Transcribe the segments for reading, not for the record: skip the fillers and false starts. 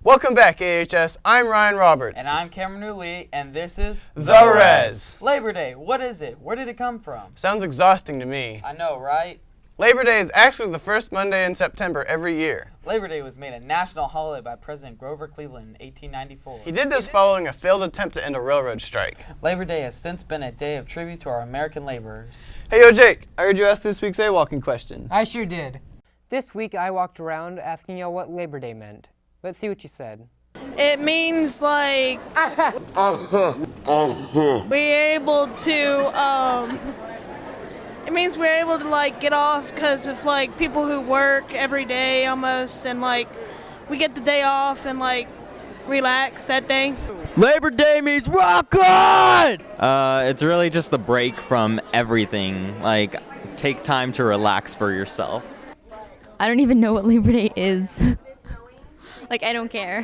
Welcome back, AHS. I'm Ryan Roberts. And I'm Cameron Lee, and this is The Res. Labor Day, what is it? Where did it come from? Sounds exhausting to me. I know, right? Labor Day is actually the first Monday in September every year. Labor Day was made a national holiday by President Grover Cleveland in 1894. He did this following a failed attempt to end a railroad strike. Labor Day has since been a day of tribute to our American laborers. Hey, yo, Jake, I heard you ask this week's A-Walking question. I sure did. This week I walked around asking y'all what Labor Day meant. Let's see what you said. It means like we're able to it means we're able to like get off because of like people who work every day almost, and like we get the day off and like relax that day. Labor Day means rock on! It's really just a break from everything. Like, take time to relax for yourself. I don't even know what Labor Day is. Like, I don't care.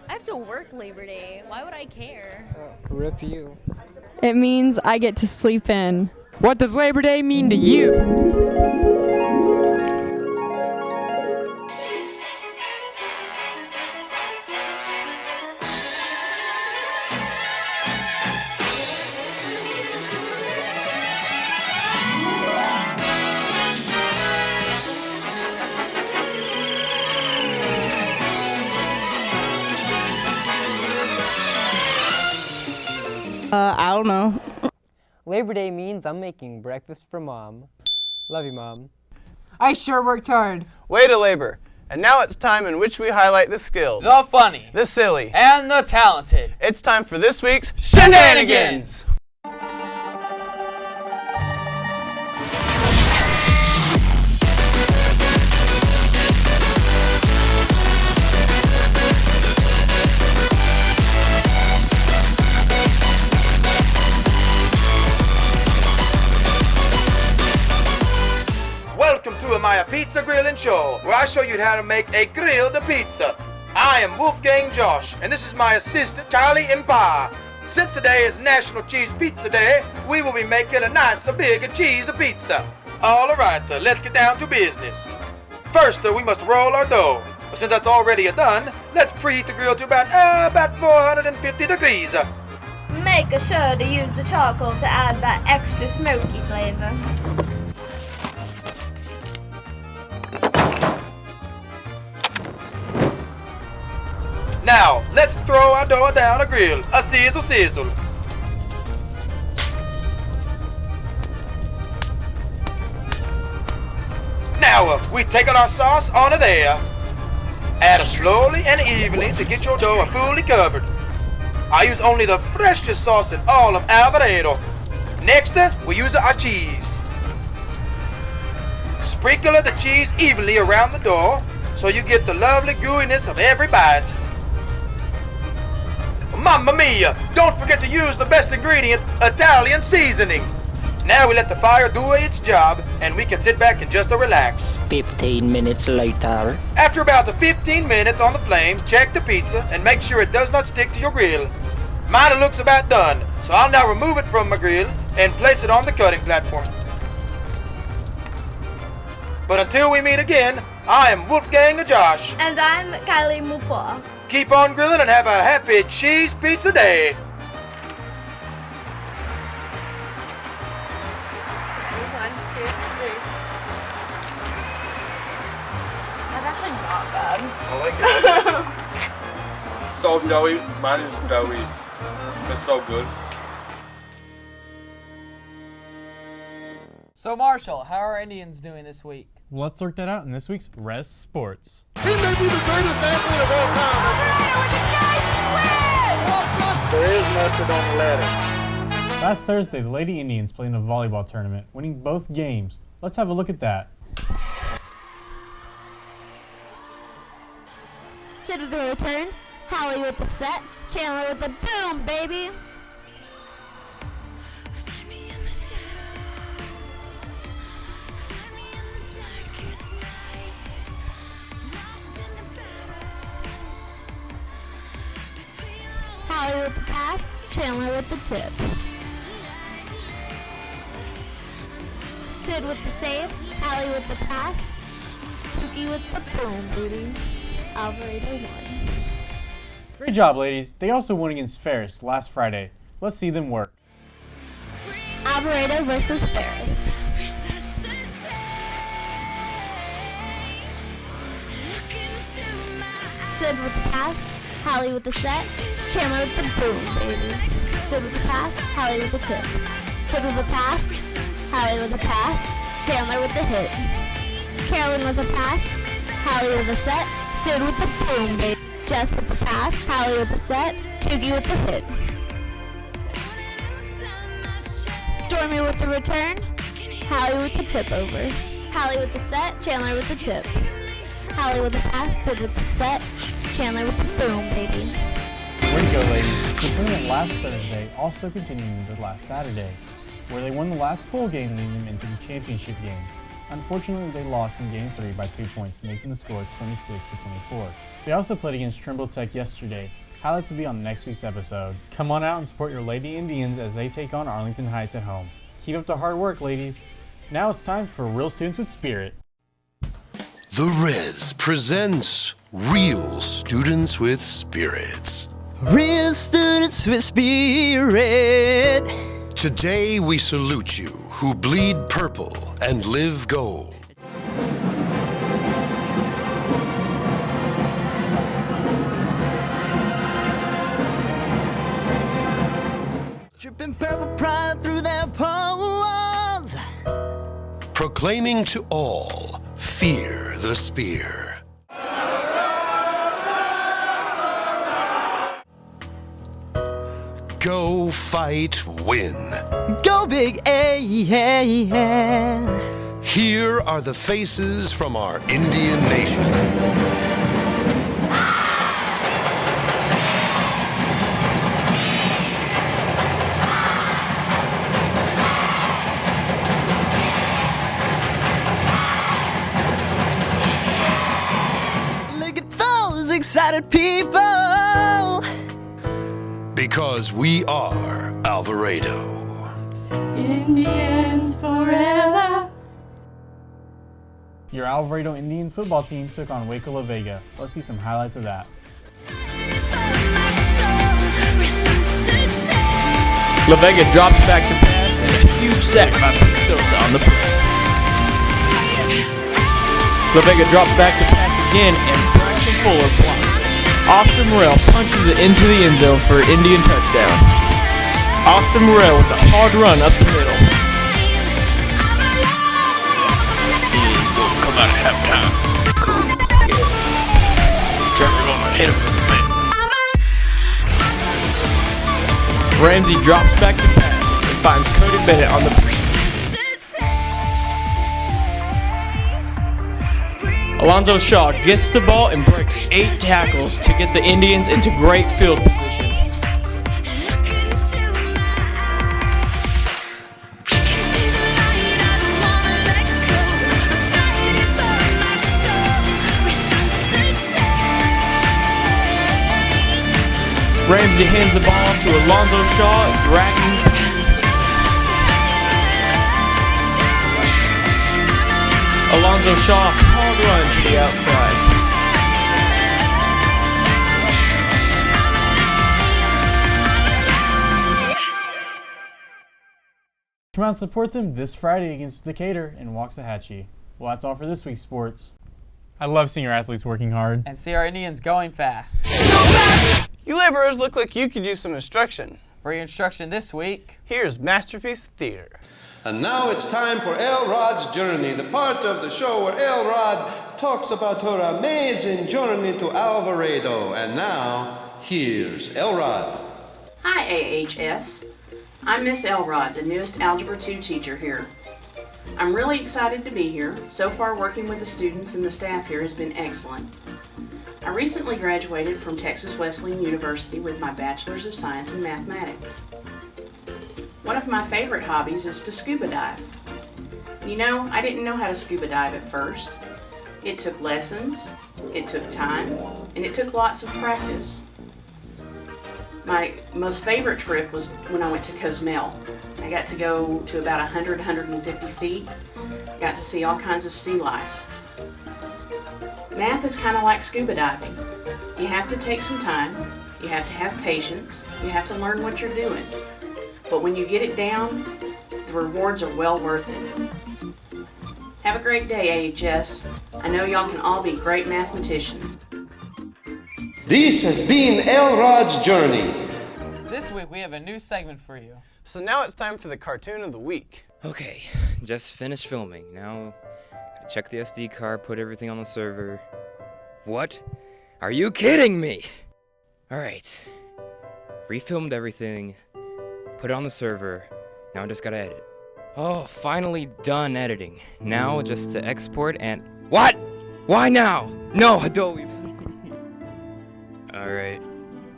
I have to work Labor Day. Why would I care? Rip you. It means I get to sleep in. What does Labor Day mean to you? I don't know. Labor Day means I'm making breakfast for Mom. Love you, Mom. I sure worked hard. Way to labor. And now it's time in which we highlight the skilled, The funny, the silly, and the talented. It's time for this week's Shenanigans! Welcome to Maya Pizza Grill and Show, where I show you how to make a grilled pizza. I am Wolfgang Josh, and this is my assistant, Charlie Empire. Since today is National Cheese Pizza Day, we will be making a nice big cheese pizza. Alright, let's get down to business. First, we must roll our dough. But since that's already done, let's preheat the grill to about 450 degrees. Make sure to use the charcoal to add that extra smoky flavor. Now, let's throw our dough down a grill. A sizzle sizzle. Now, we take out our sauce onto there. Add it slowly and evenly to get your dough fully covered. I use only the freshest sauce in all of Alvarado. Next, we use our cheese. Sprinkle the cheese evenly around the dough so you get the lovely gooiness of every bite. Mamma mia! Don't forget to use the best ingredient, Italian seasoning. Now we let the fire do its job, and we can sit back and just relax. 15 minutes later. After about 15 minutes on the flame, check the pizza and make sure it does not stick to your grill. Mine looks about done, so I'll now remove it from my grill and place it on the cutting platform. But until we meet again, I am Wolfgang Josh. And I'm Kylie Moupois. Keep on grilling and have a happy cheese pizza day. 1, 2, 3. That's actually not bad. I like it. So doughy. Mine is doughy. It's so good. So Marshall, how are Indians doing this week? Well, let's sort that out in this week's Res Sports. He may be the greatest athlete of all time. There is mustard on the lettuce. Last Thursday, the Lady Indians played in a volleyball tournament, winning both games. Let's have a look at that. Sid with the return, Holly with the set, Chandler with the boom, baby. Holly with the pass, Chandler with the tip. Sid with the save, Holly with the pass, Tookie with the boom, baby. Alvarado won. Great job, ladies. They also won against Ferris last Friday. Let's see them work. Alvarado versus Ferris. Sid with the pass, Hallie with the set, Chandler with the boom, baby. Sid with the pass, Hallie with the tip. Sid with the pass, Hallie with the pass, Chandler with the hit. Carolyn with the pass, Hallie with the set, Sid with the boom, baby. Jess with the pass, Hallie with the set, Toogie with the hit. Stormy with the return, Hallie with the tip over. Hallie with the set, Chandler with the tip. Hallie with the pass, Sid with the set, Chandler with the boom, baby. Way to go, ladies. The tournament last Thursday also continued into last Saturday, where they won the last pool game leading them into the championship game. Unfortunately, they lost in Game 3 by 2 points, making the score 26-24. They also played against Trimble Tech yesterday. Highlights will be on next week's episode. Come on out and support your Lady Indians as they take on Arlington Heights at home. Keep up the hard work, ladies. Now it's time for Real Students with Spirit. The Res presents Real Students with Spirits. Real Students with Spirit. Today we salute you who bleed purple and live gold. Dripping purple pride through their pores. Proclaiming to all, fear the spear. Go, fight, win. Go big, yeah. Here are the faces from our Indian nation. Look at those excited people. Because we are Alvarado. Indians forever. Your Alvarado Indian football team took on Waco La Vega. Let's see some highlights of that. La Vega drops back to pass and a huge sack by Pete Sosa on the play. La Vega drops back to pass again and Bryson Fuller blocks it. Austin Morrell punches it into the end zone for an Indian touchdown. Austin Morrell with a hard run up the middle. Indians will come out at halftime. Cool. Yeah. Trevor gonna hit him with the fan. Ramsey drops back to pass and finds Cody Bennett on the break. Alonzo Shaw gets the ball and breaks 8 tackles to get the Indians into great field position. Ramsey hands the ball to Alonzo Shaw, dragging. Alonzo Shaw, hard run to the outside. Come out and support them this Friday against Decatur in Waxahachie. Well, that's all for this week's sports. I love seeing our athletes working hard. And see our Indians going fast. You laborers look like you could use some instruction. For your instruction this week, here's Masterpiece Theater. And now it's time for Elrod's Journey, the part of the show where Elrod talks about her amazing journey to Alvarado. And now, here's Elrod. Hi, AHS. I'm Miss Elrod, the newest Algebra 2 teacher here. I'm really excited to be here. So far, working with the students and the staff here has been excellent. I recently graduated from Texas Wesleyan University with my Bachelor's of Science in Mathematics. One of my favorite hobbies is to scuba dive. You know, I didn't know how to scuba dive at first. It took lessons, it took time, and it took lots of practice. My most favorite trip was when I went to Cozumel. I got to go to about 100, 150 feet. Got to see all kinds of sea life. Math is kind of like scuba diving. You have to take some time, you have to have patience, you have to learn what you're doing. But when you get it down, the rewards are well worth it. Have a great day, AHS. I know y'all can all be great mathematicians. This has been Elrod's Journey. This week we have a new segment for you. So now it's time for the cartoon of the week. Okay, just finished filming. Now, check the SD card, put everything on the server. What? Are you kidding me? Alright. Refilmed everything, put it on the server. Now I just gotta edit. Oh, finally done editing. Now just to export and... What? Why now? No, Adobe. Alright,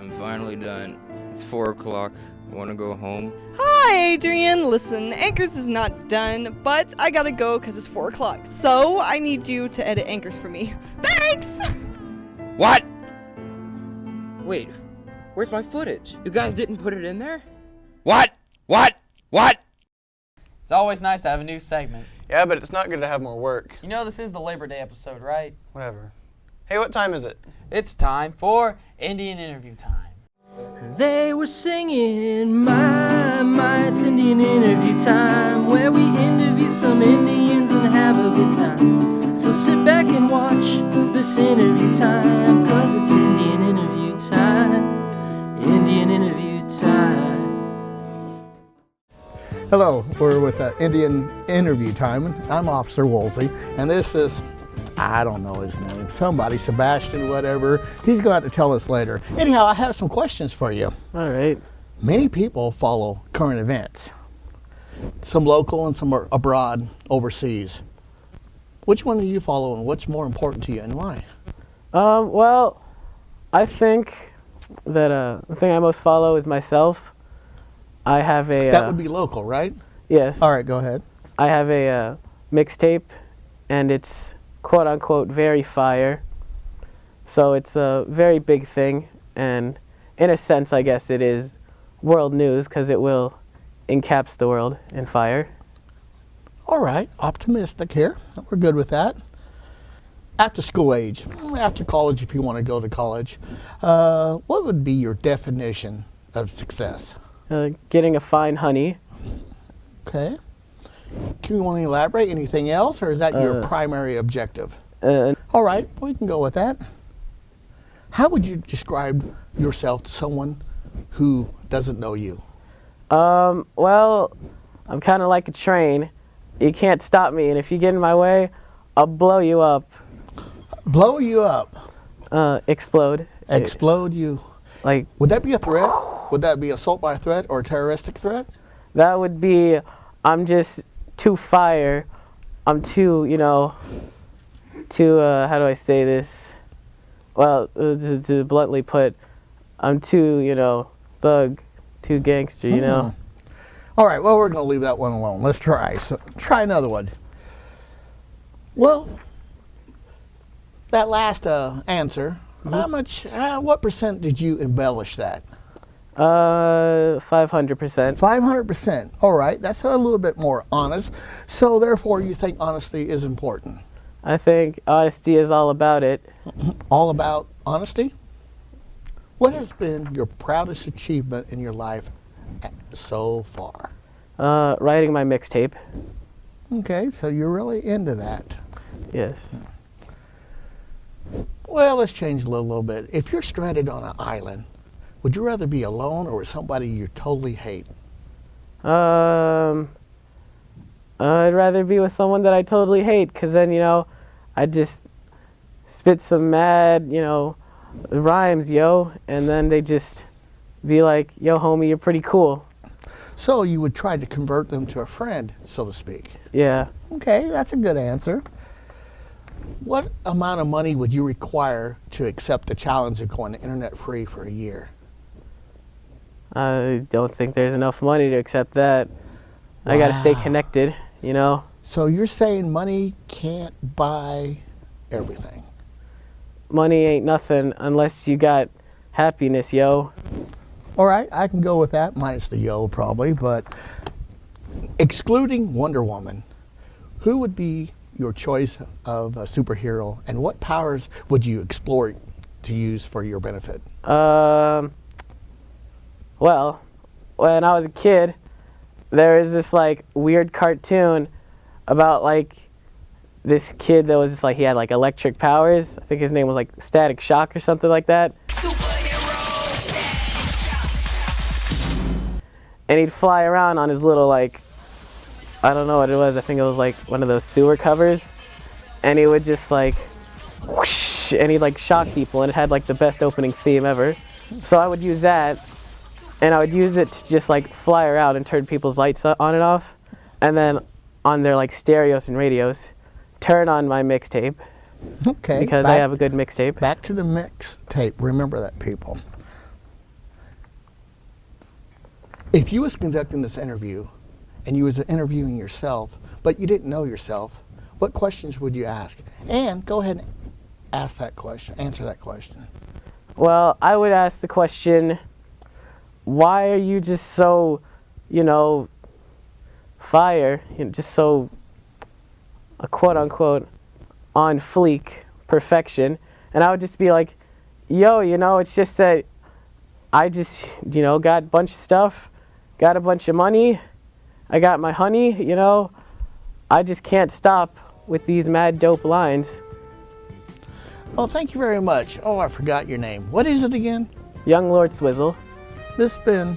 I'm finally done. It's 4 o'clock. I want to go home. Hi, Adrian. Listen, Anchors is not done, but I gotta go because it's 4 o'clock. So I need you to edit Anchors for me. Thanks! What? Wait, where's my footage? You guys didn't put it in there? What? It's always nice to have a new segment. Yeah, but it's not good to have more work. You know this is the Labor Day episode, right? Whatever. Hey, what time is it? It's time for Indian interview time. They were singing, my, it's Indian interview time, where we interview some Indians and have a good time. So sit back and watch this interview time, cause it's Indian interview time, Indian interview time. Hello, we're with Indian Interview Time. I'm Officer Woolsey, and this is, I don't know his name, somebody, Sebastian, whatever. He's going to have to tell us later. Anyhow, I have some questions for you. All right. Many people follow current events, some local and some are abroad, overseas. Which one do you follow, and what's more important to you, and why? Well, I think that the thing I most follow is myself. I have a... that would be local, right? Yes. All right, go ahead. I have a mixtape, and it's quote-unquote very fire. So it's a very big thing, and in a sense, I guess it is world news, because it will encaps the world in fire. All right, optimistic here. We're good with that. After school age, after college, if you want to go to college, what would be your definition of success? Getting a fine honey. Okay. Do you want to elaborate anything else, or is that your primary objective? All right, we can go with that. How would you describe yourself to someone who doesn't know you? Well, I'm kind of like a train. You can't stop me, and if you get in my way, I'll blow you up. Blow you up? Explode. Explode you. Like. Would that be a threat? Would that be assault by threat or a terroristic threat? That would be, I'm just too fire. I'm too, how do I say this? Well, to bluntly put, I'm too, thug, too gangster, you know? All right, well, we're going to leave that one alone. Let's try. So try another one. Well, that last answer, what percent did you embellish that? 500%. 500%. All right, that's a little bit more honest. So therefore, you think honesty is important? I think honesty is all about it. All about honesty? What has been your proudest achievement in your life so far? Writing my mixtape. Okay, so you're really into that. Yes. Well, let's change a little bit. If you're stranded on an island, would you rather be alone or with somebody you totally hate? I'd rather be with someone that I totally hate, because then, I'd just spit some mad, rhymes, yo, and then they just be like, yo, homie, you're pretty cool. So you would try to convert them to a friend, so to speak? Yeah. Okay, that's a good answer. What amount of money would you require to accept the challenge of going internet free for a year? I don't think there's enough money to accept that. Wow. I gotta stay connected, So you're saying money can't buy everything? Money ain't nothing unless you got happiness, yo. All right, I can go with that, minus the yo probably, but excluding Wonder Woman, who would be your choice of a superhero, and what powers would you explore to use for your benefit? Well, when I was a kid, there was this like weird cartoon about like this kid that was just like, he had like electric powers. I think his name was like Static Shock or something like that. And he'd fly around on his little like, I don't know what it was, I think it was like one of those sewer covers. And he would just like, whoosh, and he'd like shock people, and it had like the best opening theme ever. So I would use that, and I would use it to just like fly around and turn people's lights on and off. And then on their like stereos and radios, turn on my mixtape. Okay. Because I have a good mixtape. Back to the mixtape. Remember that, people. If you was conducting this interview and you was interviewing yourself, but you didn't know yourself, what questions would you ask? And go ahead and ask that question, answer that question. Well, I would ask the question, why are you just so, you know, fire, you know, just so, a quote-unquote, on fleek perfection? And I would just be like, yo, you know, it's just that I just, you know, got a bunch of stuff, got a bunch of money, I got my honey, you know, I just can't stop with these mad dope lines. Well, thank you very much. Oh, I forgot your name. What is it again? Young Lord Swizzle. This has been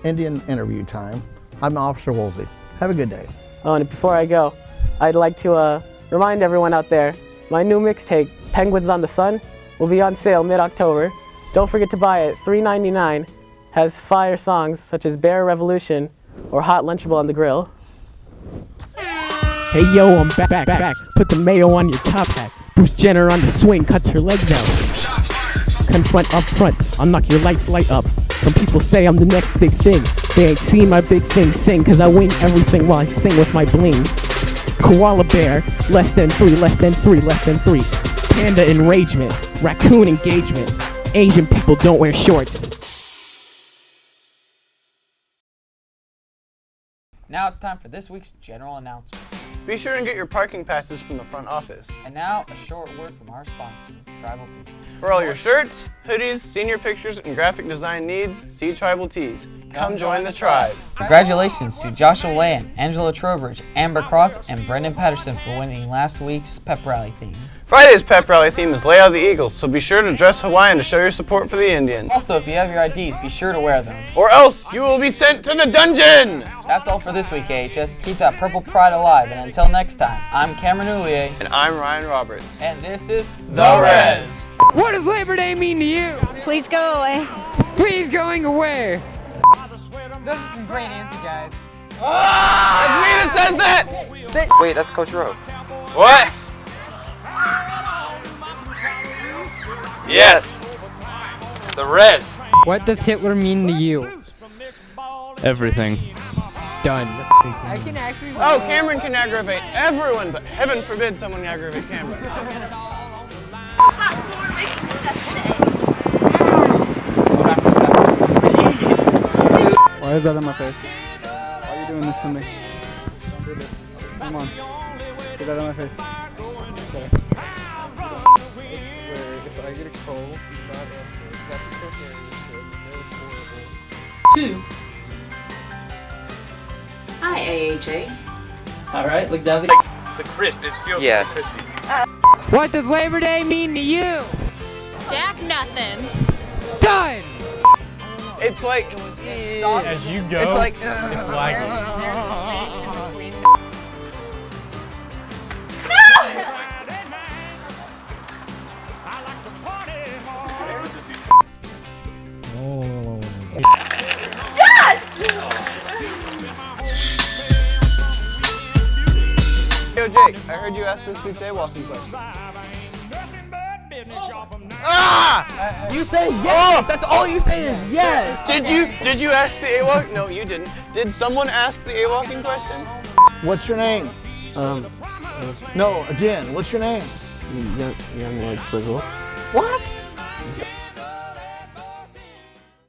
Indian Interview Time. I'm Officer Woolsey. Have a good day. Oh, and before I go, I'd like to remind everyone out there, my new mixtape, Penguins on the Sun, will be on sale mid-October. Don't forget to buy it. $3.99. Has fire songs such as Bear Revolution or Hot Lunchable on the Grill. Hey yo, I'm back. Put the mayo on your top hat. Bruce Jenner on the swing, cuts her legs out. Confront up front, I'll knock your lights light up. Some people say I'm the next big thing. They ain't seen my big thing sing, cause I wing everything while I sing with my bling. Koala bear, less than 3, less than 3, less than 3. Panda enragement, raccoon engagement. Asian people don't wear shorts. Now it's time for this week's general announcement. Be sure and get your parking passes from the front office. And now, a short word from our sponsor, Tribal Tees. For all your shirts, hoodies, senior pictures, and graphic design needs, see Tribal Tees. Come join the tribe. Congratulations to Joshua Land, Angela Trowbridge, Amber Cross, and Brendan Patterson for winning last week's pep rally theme. Friday's pep rally theme is Lay Out the Eagles, so be sure to dress Hawaiian to show your support for the Indians. Also, if you have your IDs, be sure to wear them. Or else you will be sent to the dungeon! That's all for this week, AHS. Keep that purple pride alive, and until next time, I'm Cameron Oulier. And I'm Ryan Roberts. And this is The Rez. What does Labor Day mean to you? Please go away. Please going away. Those are some great answers, guys. That's me that says that! Wait, that's Coach Rowe. What? Yes! The Rez. What does Hitler mean to you? Everything. Done. I can actually. Oh, Cameron can aggravate everyone, but heaven forbid someone aggravate Cameron. Why is that on my face? Why are you doing this to me? Don't do this. Come on. Get that on my face. Okay. If I get a cold, do not answer. That's the first area it's horrible. 2. Hi, AHA. Alright, look down The crisp, it feels Yeah. really crispy. What does Labor Day mean to you? Jack nothing. Done! It's like, As you go, it's like, it's laggy. Yo, Jake, I heard you ask this week's AWalking question. Ah! You say yes! That's all you say is yes! Did you ask the AWalk? No, you didn't. Did someone ask the AWalking question? What's your name? No, again, what's your name? Young Lord Swizzle. What?